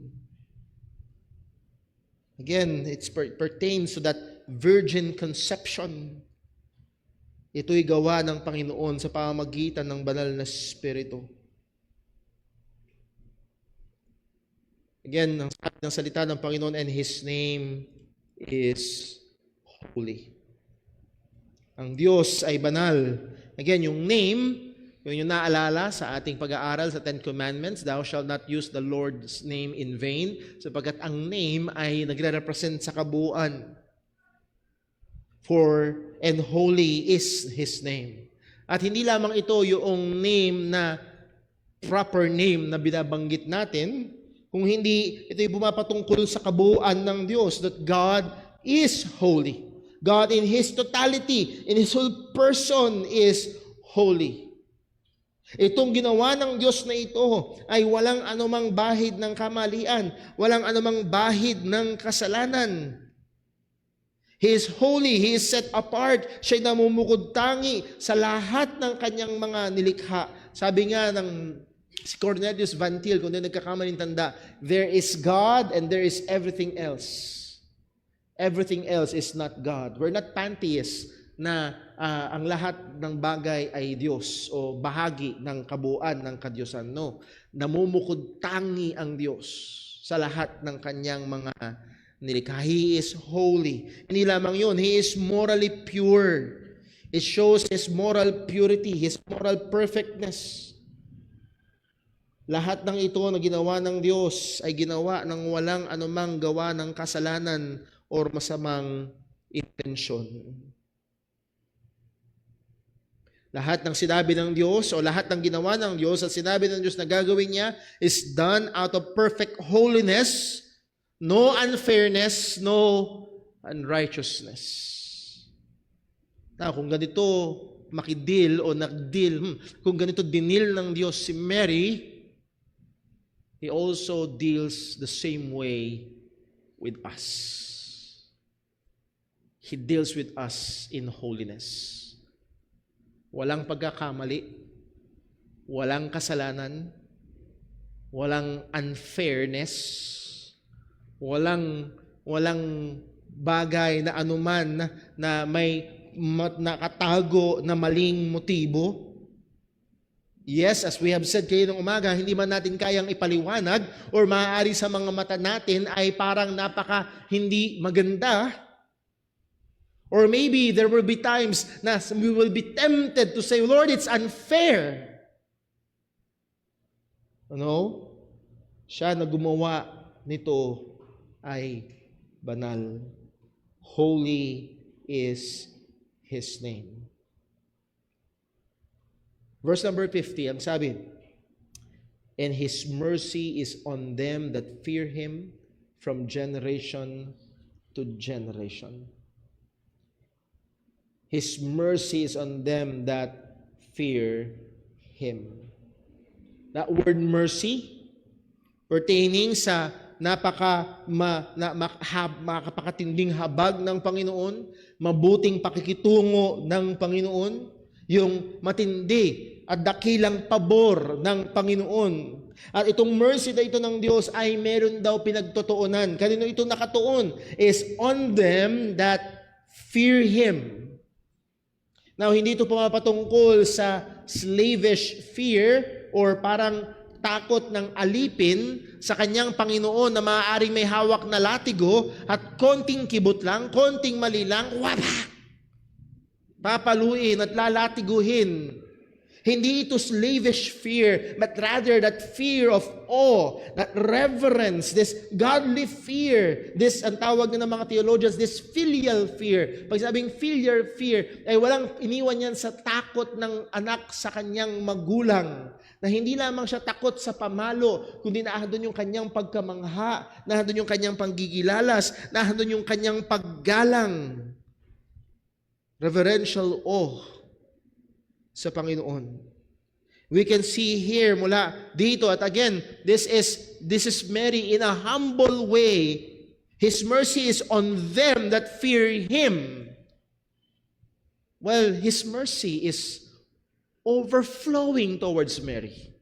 Again, it pertains to that virgin conception. Ito'y gawa ng Panginoon sa pamamagitan ng banal na Espiritu. Again, ang sabi ng salita ng Panginoon, and His name is holy. Ang Diyos ay banal. Again, yung name, yung naalala sa ating pag-aaral sa Ten Commandments, thou shalt not use the Lord's name in vain, sapagkat ang name ay nagre-represent sa kabuuan. For, and holy is His name. At hindi lamang ito yung name na, proper name na binabanggit natin, kung hindi, ito'y pumapatungkol sa kabuuan ng Diyos, that God is holy. God in His totality, in His whole person is holy. Itong ginawa ng Diyos na ito ay walang anumang bahid ng kamalian, walang anumang bahid ng kasalanan. He is holy, He is set apart, siya'y namumukod-tangi sa lahat ng kanyang mga nilikha. Sabi nga ng si Cornelius Van Til, kung hindi nagkakamaling tanda, there is God and there is everything else. Everything else is not God. We're not pantheists na ang lahat ng bagay ay Diyos o bahagi ng kabuuan ng kadyosan. No. Namumukod tangi ang Diyos sa lahat ng kanyang mga nilikha. He is holy. Hindi lamang yun, He is morally pure. It shows His moral purity, His moral perfectness. Lahat ng ito na ginawa ng Diyos ay ginawa ng walang anumang gawa ng kasalanan o masamang intensyon. Lahat ng sinabi ng Diyos o lahat ng ginawa ng Diyos at sinabi ng Diyos na gagawin niya is done out of perfect holiness, no unfairness, no unrighteousness. Now, kung ganito makidil o nagdil, kung ganito dinil ng Diyos si Mary, He also deals the same way with us. He deals with us in holiness. Walang pagkakamali, walang kasalanan, walang unfairness, walang bagay na anuman na may nakatago na maling motibo. Yes, as we have said kayo ng umaga, hindi man natin kayang ipaliwanag or maaari sa mga mata natin ay parang napaka hindi maganda. Or maybe there will be times na we will be tempted to say, Lord, it's unfair. No? Siya na gumawa nito ay banal. Holy is His name. Verse number 50, ang sabi, and His mercy is on them that fear Him from generation to generation. His mercy is on them that fear Him. That word mercy, pertaining sa makapakatinding habag ng Panginoon, mabuting pakikitungo ng Panginoon, yung matindi at dakilang pabor ng Panginoon. At itong mercy na ito ng Diyos ay meron daw pinagtotoonan. Kanino ito nakatuon? Is on them that fear Him. Now, hindi ito pumapatungkol sa slavish fear or parang takot ng alipin sa kanyang Panginoon na maaaring may hawak na latigo at konting kibot lang, konting mali lang, wala! Papaluin at lalatiguhin. Hindi ito slavish fear, but rather that fear of awe, that reverence, this godly fear, this, ang tawag ng mga theologians, this filial fear. Pag sabing filial fear, ay walang iniwan yan sa takot ng anak sa kanyang magulang. Na hindi lamang siya takot sa pamalo, kundi nahandon yung kanyang pagkamangha, nahandon yung kanyang panggigilalas, nahandon yung kanyang paggalang. Reverential awe sa Panginoon. We can see here mula dito at again, this is Mary in a humble way. His mercy is on them that fear Him. Well, His mercy is overflowing towards Mary.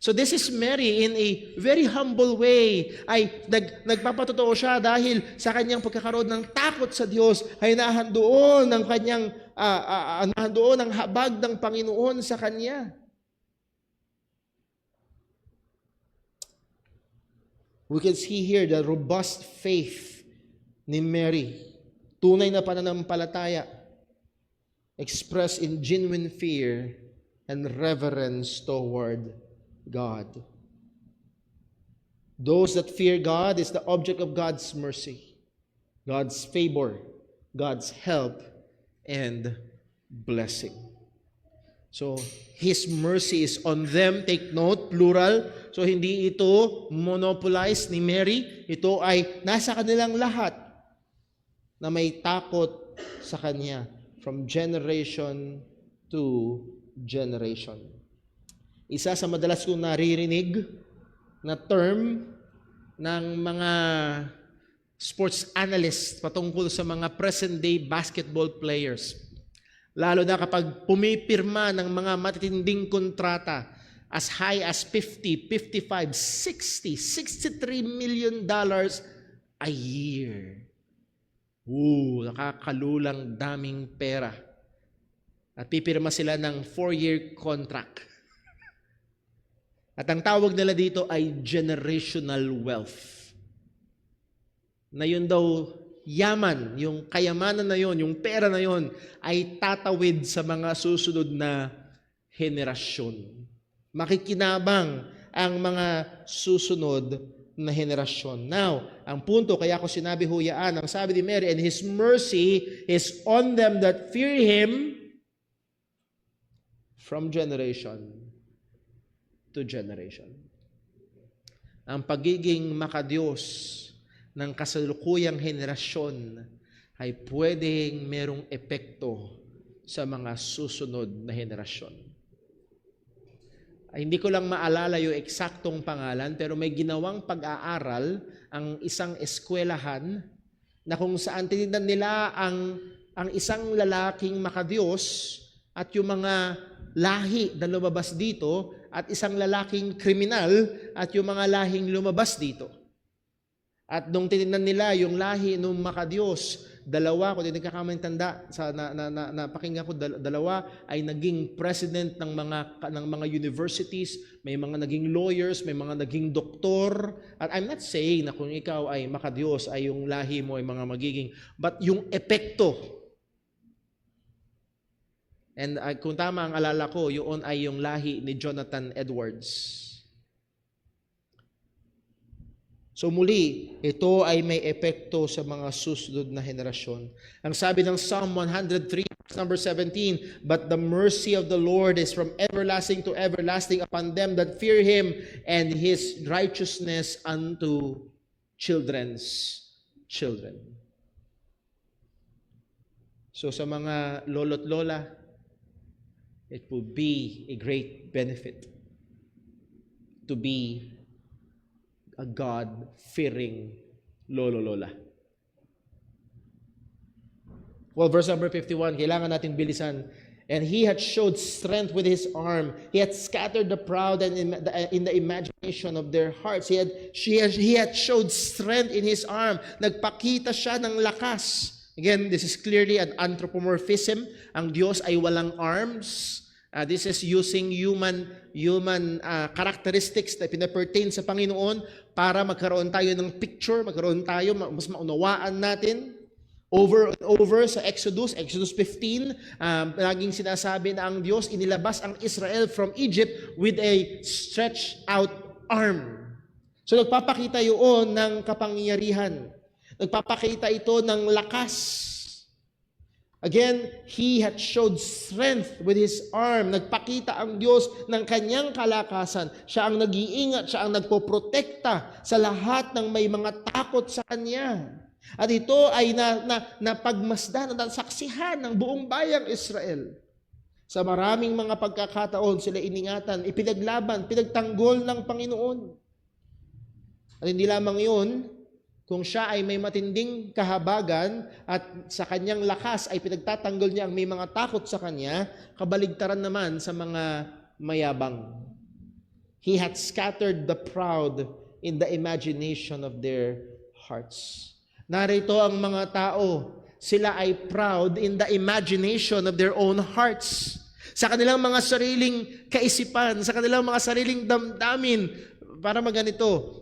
So this is Mary in a very humble way ay nagpapatotoo siya dahil sa kanyang pagkakaroon ng takot sa Diyos ay nahandoon ng kanyang nahandoon ang habag ng Panginoon sa kanya. We can see here the robust faith ni Mary. Tunay na pananampalataya expressed in genuine fear and reverence toward God. Those that fear God is the object of God's mercy, God's favor, God's help, and blessing. So, His mercy is on them. Take note, plural. So, hindi ito monopolized ni Mary. Ito ay nasa kanilang lahat na may takot sa Kanya from generation to generation. Isa sa madalas kong naririnig na term ng mga sports analysts patungkol sa mga present-day basketball players. Lalo na kapag pumipirma ng mga matitinding kontrata as high as 50, 55, 60, $63 million a year. Nakakalulang daming pera. At pipirma sila ng 4-year contract. At ang tawag nila dito ay generational wealth. Na yun daw, yaman, yung kayamanan na yun, yung pera na yun, ay tatawid sa mga susunod na henerasyon. Makikinabang ang mga susunod na henerasyon. Now, ang punto, kaya ko sinabi huyaan, ang sabi ni Mary, and His mercy is on them that fear Him from generation to generation. Ang pagiging makadiyos ng kasalukuyang henerasyon ay pwedeng merong epekto sa mga susunod na henerasyon. Ay, hindi ko lang maalala yung eksaktong pangalan, pero may ginawang pag-aaral ang isang eskwelahan na kung saan tinignan nila ang isang lalaking makadiyos at yung mga lahi na lumabas dito at isang lalaking kriminal at yung mga lahing lumabas dito. At nung tinignan nila yung lahi ng makadiyos, dalawa, kung hindi nagkakamang tanda, napakinggan ko, dalawa ay naging president ng mga universities, may mga naging lawyers, may mga naging doktor. At I'm not saying na kung ikaw ay makadiyos, ay yung lahi mo ay mga magiging, but yung epekto. And kung tama ang alala ko, yun ay yung lahi ni Jonathan Edwards. So muli, ito ay may epekto sa mga susunod na henerasyon. Ang sabi ng Psalm 103, number 17, but the mercy of the Lord is from everlasting to everlasting upon them that fear Him, and His righteousness unto children's children. So sa mga lolo't lola, it will be a great benefit to be a God-fearing lolo-lola. Well, verse number 51, kailangan natin bilisan. And He had showed strength with His arm. He had scattered the proud and in the imagination of their hearts. He had showed strength in His arm. Nagpakita siya ng lakas. Again, this is clearly an anthropomorphism. Ang Diyos ay walang arms. This is using human characteristics na pinapertain sa Panginoon para magkaroon tayo ng picture, magkaroon tayo, mas maunawaan natin.
Over and over sa Exodus 15, laging sinasabi na ang Diyos inilabas ang Israel from Egypt with a stretched out arm. So nagpapakita yun ng kapangyarihan. Nagpapakita ito ng lakas. Again, He had showed strength with His arm. Nagpakita ang Diyos ng kanyang kalakasan. Siya ang nag-iingat, siya ang nagpoprotekta sa lahat ng may mga takot sa Kanya. At ito ay napagmasdan at nasaksihan ng buong bayang Israel. Sa maraming mga pagkakataon, sila iningatan, ipinaglaban, pinagtanggol ng Panginoon. At hindi lamang yun, kung siya ay may matinding kahabagan at sa kanyang lakas ay pinagtatanggol niya ang may mga takot sa kanya, kabaligtaran naman sa mga mayabang. He had scattered the proud in the imagination of their hearts. Narito ang mga tao, sila ay proud in the imagination of their own hearts. Sa kanilang mga sariling kaisipan, sa kanilang mga sariling damdamin, para maganito,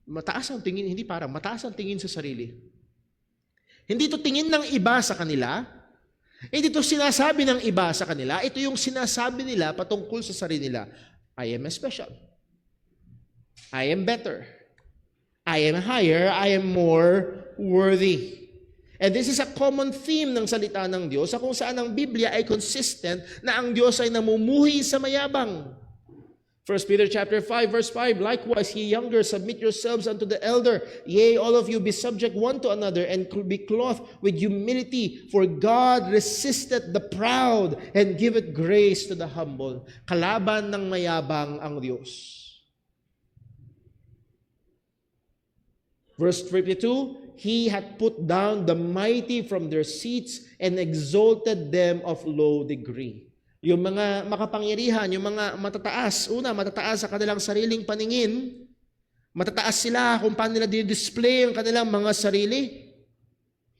mataas ang tingin, mataas ang tingin sa sarili. Hindi ito tingin ng iba sa kanila, hindi ito sinasabi ng iba sa kanila, ito yung sinasabi nila patungkol sa sarili nila. I am special. I am better. I am higher. I am more worthy. And this is a common theme ng salita ng Diyos sa kung saan ang Biblia ay consistent na ang Diyos ay namumuhi sa mayabang. 1 Peter chapter 5 verse 5, likewise ye younger submit yourselves unto the elder, yea all of you be subject one to another and be clothed with humility, for God resisteth the proud and giveth grace to the humble. Kalaban ng mayabang ang Diyos. Verse 32, He hath put down the mighty from their seats and exalted them of low degree. Yung mga makapangyarihan, yung mga matataas, matataas sa kanilang sariling paningin, matataas sila kung paano nila display ang kanilang mga sarili.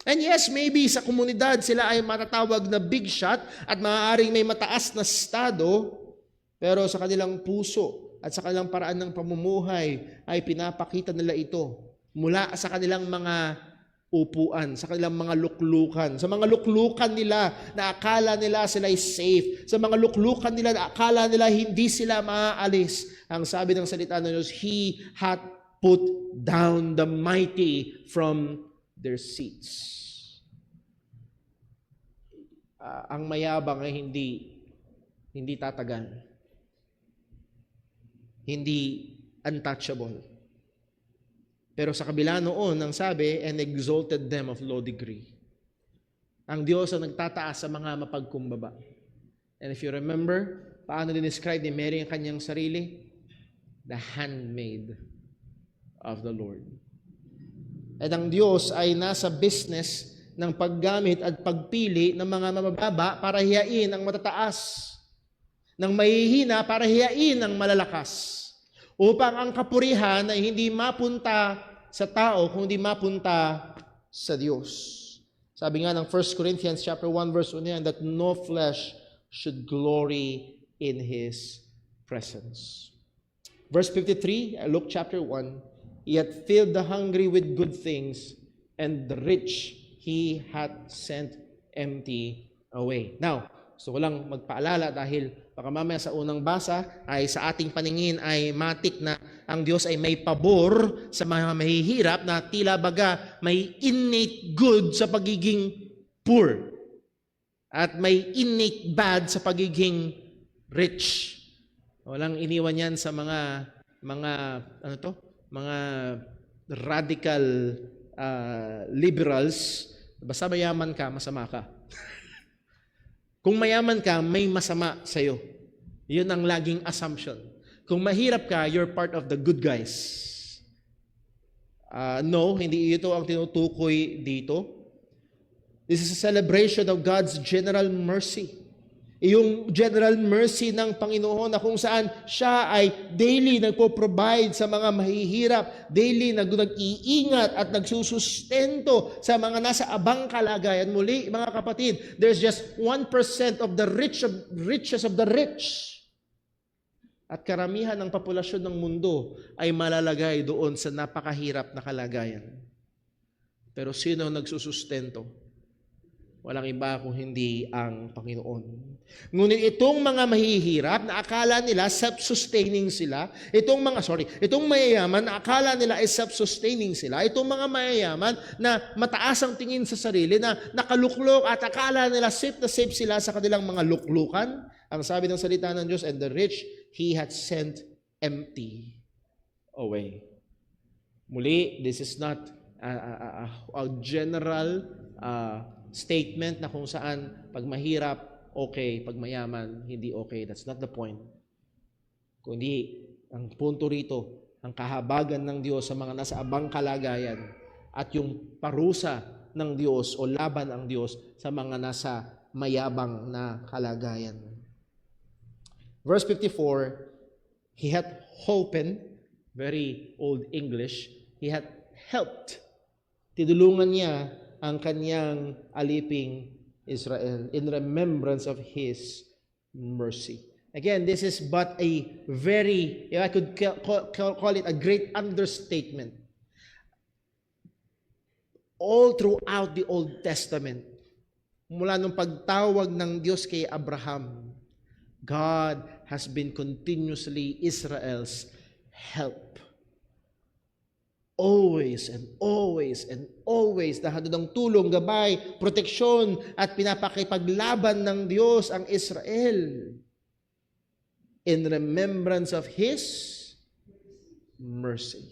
And yes, maybe sa komunidad sila ay matatawag na big shot at maaaring may mataas na estado, pero sa kanilang puso at sa kanilang paraan ng pamumuhay ay pinapakita nila ito mula sa kanilang mga upuan, sa kanilang mga luklukan. Sa mga luklukan nila na akala nila sila ay safe. Sa mga luklukan nila na akala nila hindi sila maaalis. Ang sabi ng salita ng Diyos, He hath put down the mighty from their seats. Ang mayabang ay hindi tatagal. Hindi untouchable. Pero sa kabila noon, ang sabi, and exalted them of low degree. Ang Diyos ang nagtataas sa mga mapagkumbaba. And if you remember, paano din-describe ni Mary ang kanyang sarili? The handmaid of the Lord. At ang Diyos ay nasa business ng paggamit at pagpili ng mga mabababa para hiyain ang matataas, ng mahihina para hiyain ang malalakas. Upang ang kapurihan ay hindi mapunta sa tao, kundi mapunta sa Diyos. Sabi nga ng 1 Corinthians chapter 1 verse 1 that no flesh should glory in His presence. Verse 53, Luke chapter 1, He hath filled the hungry with good things, and the rich He hath sent empty away. Now, gusto ko lang magpaalala dahil baka mamaya sa unang basa ay sa ating paningin ay matik na ang Diyos ay may pabor sa mga mahihirap na tila baga may innate good sa pagiging poor at may innate bad sa pagiging rich. Walang iniwan yan sa mga radical liberals. Basta mayaman ka, masama ka. Kung mayaman ka, may masama sa'yo. Yun ang laging assumption. Kung mahirap ka, you're part of the good guys. No, hindi ito ang tinutukoy dito. This is a celebration of God's general mercy. Yung general mercy ng Panginoon na kung saan siya ay daily nagpo-provide sa mga mahihirap, daily nag-iingat at nagsusustento sa mga nasa abang kalagayan. Muli, mga kapatid, there's just 1% of the riches of the rich. At karamihan ng populasyon ng mundo ay malalagay doon sa napakahirap na kalagayan. Pero sino nagsusustento? Walang iba kung hindi ang Panginoon. Ngunit itong mga mahihirap na akala nila self-sustaining sila, itong mayayaman na akala nila ay self-sustaining sila, itong mga mayayaman na mataas ang tingin sa sarili, na nakaluklok at akala nila safe na safe sila sa kanilang mga luklukan, ang sabi ng salita ng Diyos, and the rich He had sent empty away. Muli, this is not a general statement na kung saan pag mahirap, okay, pag mayaman, hindi okay. That's not the point. Kundi, ang punto rito, ang kahabagan ng Diyos sa mga nasa abang kalagayan at yung parusa ng Diyos o laban ng Diyos sa mga nasa mayabang na kalagayan. Verse 54, He had holpen, very old English, He had helped. Tinulungan niya ang kanyang aliping Israel in remembrance of His mercy. Again, this is but a very, if I could call it a great understatement. All throughout the Old Testament, mula nung pagtawag ng Diyos kay Abraham, God has been continuously Israel's help. Always and always and always nahandod ng tulong, gabay, proteksyon at pinapakipaglaban ng Diyos ang Israel in remembrance of His mercy.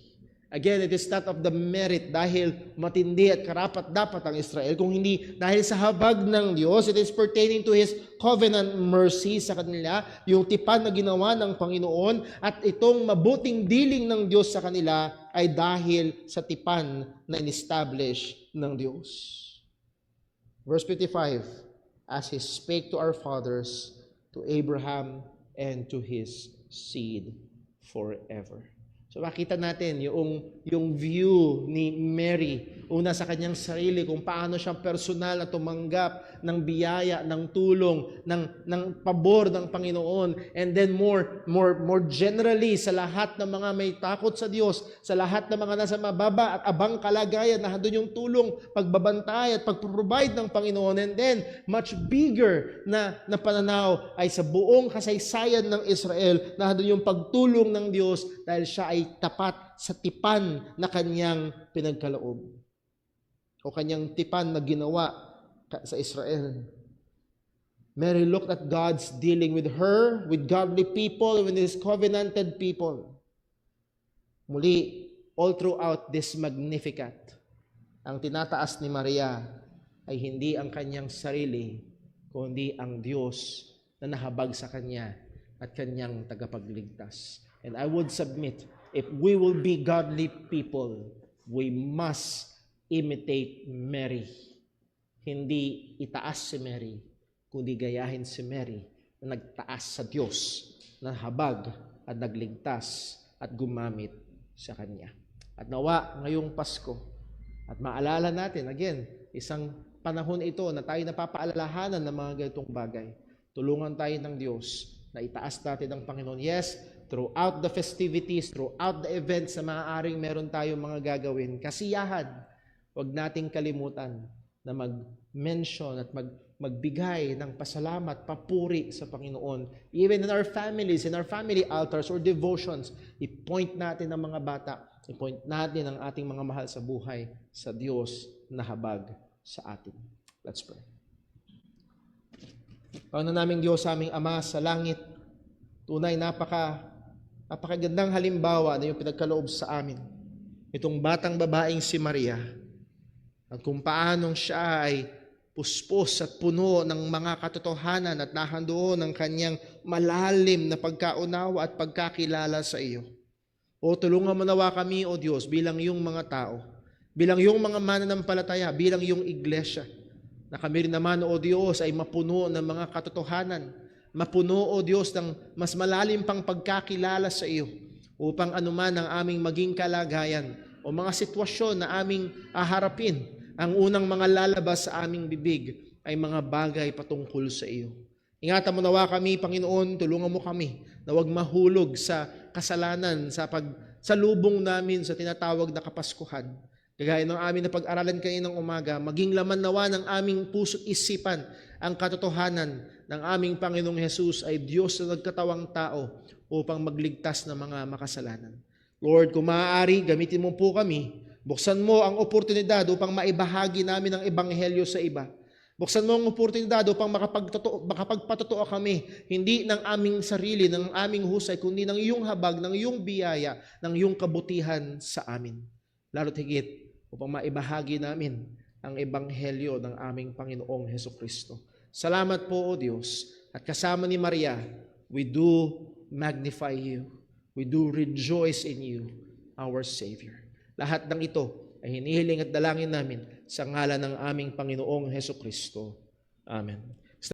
Again, it is not of the merit dahil matindi at karapat-dapat ang Israel, kung hindi dahil sa habag ng Diyos. It is pertaining to His covenant mercy sa kanila, yung tipan na ginawa ng Panginoon, at itong mabuting dealing ng Diyos sa kanila ay dahil sa tipan na in-establish ng Diyos. Verse 55, as He spake to our fathers, to Abraham, and to his seed forever. So makita natin yung view ni Mary, una sa kanyang sarili, kung paano siya personal na tumanggap ng biyaya, ng tulong, ng pabor ng Panginoon, and then more generally sa lahat ng mga may takot sa Diyos, sa lahat ng mga nasa mababa at abang kalagayan, na doon yung tulong, pagbabantay at pagproprovide ng Panginoon, and then much bigger na pananaw ay sa buong kasaysayan ng Israel, na doon yung pagtulong ng Diyos dahil siya ay tapat sa tipan na kanyang pinagkaloob o kanyang tipan na ginawa sa Israel. Mary looked at God's dealing with her, with godly people, with His covenanted people. Muli, all throughout this Magnificat, ang tinataas ni Maria ay hindi ang kanyang sarili, kundi ang Diyos na nahabag sa kanya at kanyang tagapagligtas. And I would submit, if we will be godly people, we must imitate Mary. Hindi itaas si Mary, kundi gayahin si Mary na nagtaas sa Diyos, na habag at nagligtas at gumamit sa Kanya. At nawa ngayong Pasko, at maalala natin, again, isang panahon ito na tayo napapaalalahanan ng mga ganitong bagay. Tulungan tayo ng Diyos na itaas natin ang Panginoon. Yes, throughout the festivities, throughout the events na maaaring meron tayong mga gagawin, kasiyahan, huwag nating kalimutan na mag-mention at magbigay ng pasalamat, papuri sa Panginoon. Even in our families, in our family altars or devotions, i-point natin ang mga bata, i-point natin ang ating mga mahal sa buhay sa Diyos na habag sa atin. Let's pray. Panginoon naming Diyos, aming Ama sa langit, tunay napakagandang halimbawa na yung pinagkaloob sa amin. Itong batang babaeng si Maria, at kung paanong siya ay puspos at puno ng mga katotohanan at nahandoon ng kanyang malalim na pagkaunawa at pagkakilala sa iyo. O tulungan mo nawa kami, O Diyos, bilang iyong mga tao, bilang iyong mga mananampalataya, bilang iyong iglesia, na kami rin naman, O Diyos, ay mapuno ng mga katotohanan, mapuno, O Diyos, ng mas malalim pang pagkakilala sa iyo, upang anuman ang aming maging kalagayan o mga sitwasyon na aming haharapin, ang unang mga lalabas sa aming bibig ay mga bagay patungkol sa iyo. Ingatan mo nawa kami, Panginoon, tulungan mo kami na huwag mahulog sa kasalanan, sa lubong namin sa tinatawag na Kapaskuhan. Kagaya ng aming napag-aralan kaninang umaga, maging laman nawa ng aming puso't isipan ang katotohanan ng aming Panginoong Hesus ay Diyos na nagkatawang tao upang magligtas ng mga makasalanan. Lord, kung maaari, gamitin mo po kami. Buksan mo ang oportunidad upang maibahagi namin ang ebanghelyo sa iba. Buksan mo ang oportunidad upang makapagpatotoo kami, hindi ng aming sarili, ng aming husay, kundi ng iyong habag, ng iyong biyaya, ng iyong kabutihan sa amin. Lalo't higit upang maibahagi namin ang ebanghelyo ng aming Panginoong Hesukristo. Salamat po, O Diyos, at kasama ni Maria, we do magnify you. We do rejoice in you, our Savior. Lahat ng ito ay hinihiling at dalangin namin sa ngalan ng aming Panginoong Hesukristo. Amen.